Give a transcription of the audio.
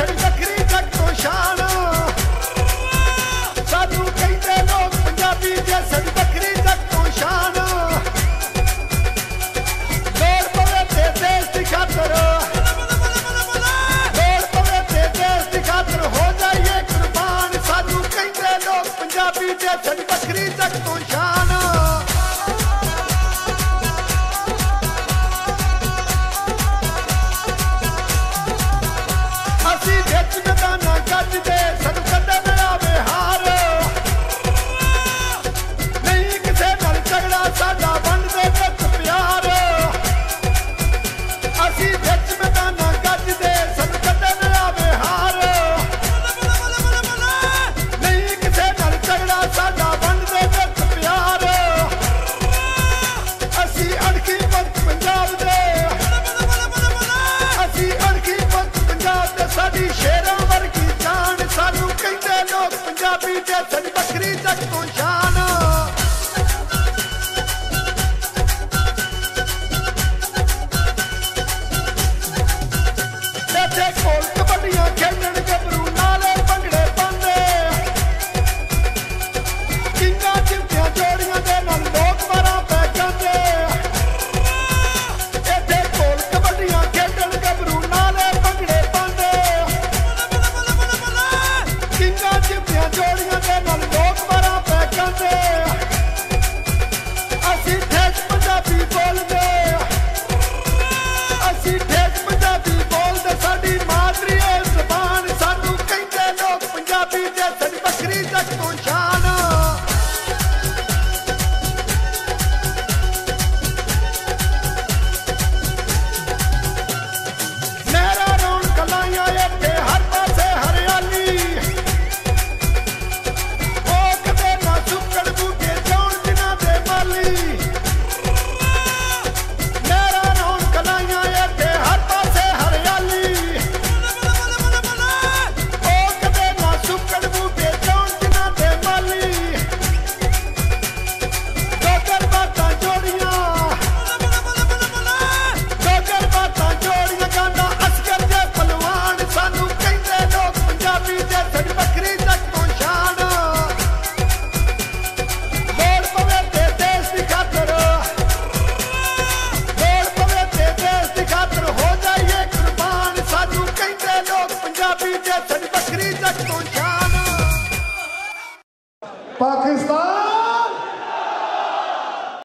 साडी वखरी जग तो शान सानू कहंदे लोग पंजाबी जे साडी वखरी जग तो शान लोड़ पवे ते देश दी खातर लोड़ पवे ते देश दी खातर हो जाइए कुर्बान सानू कहंदे लोग पंजाबी जे साडी वखरी जग तो शान साडी वखरी जग तो शान इत्थे कोल कबड्डियां खेडण गभरू नाले भंगड़े पांदे किंगा चिमटियां जोड़ियां दे नाल लोक मारां पै जांदे इत्थे कोल कबड्डियां खेडण गभरू नाले भंगड़े पांदे किंगा चिमटियां जोड़ियां दे नाल लोक मारां पै जांदे असीं ठेठ पंजाबी बोलदे असीं ठेठ पंजाबी बोलदे साडी मातरी है ज़बान सानू कहंदे लोग पंजाबी जे साडी वखरी जग तो शान मेरा रौनक लाइयां इत्थे हर पासे हरियाली ओ कदे ना सुक्कड़ बूटे जाउण जिन्हां दे माली मेरा रौनक लाइयां इत्थे हर पासे हरियाली ओ कदे ना सुक्कड़ बूटे जाउण जिन्हां दे माली डोगर बातां जोड़ियां गांदा असगर जे पहलवान सानू कहंदे लोग पंजाबी जे साडी वखरी जग तो शान लोड़ पवे ते देश दी खातर लोड़ पवे ते देश दी खातर हो जाइए कुर्बान सानू कहंदे लोग पंजाबी जे साडी वखरी जग तो शान पाकिस्तान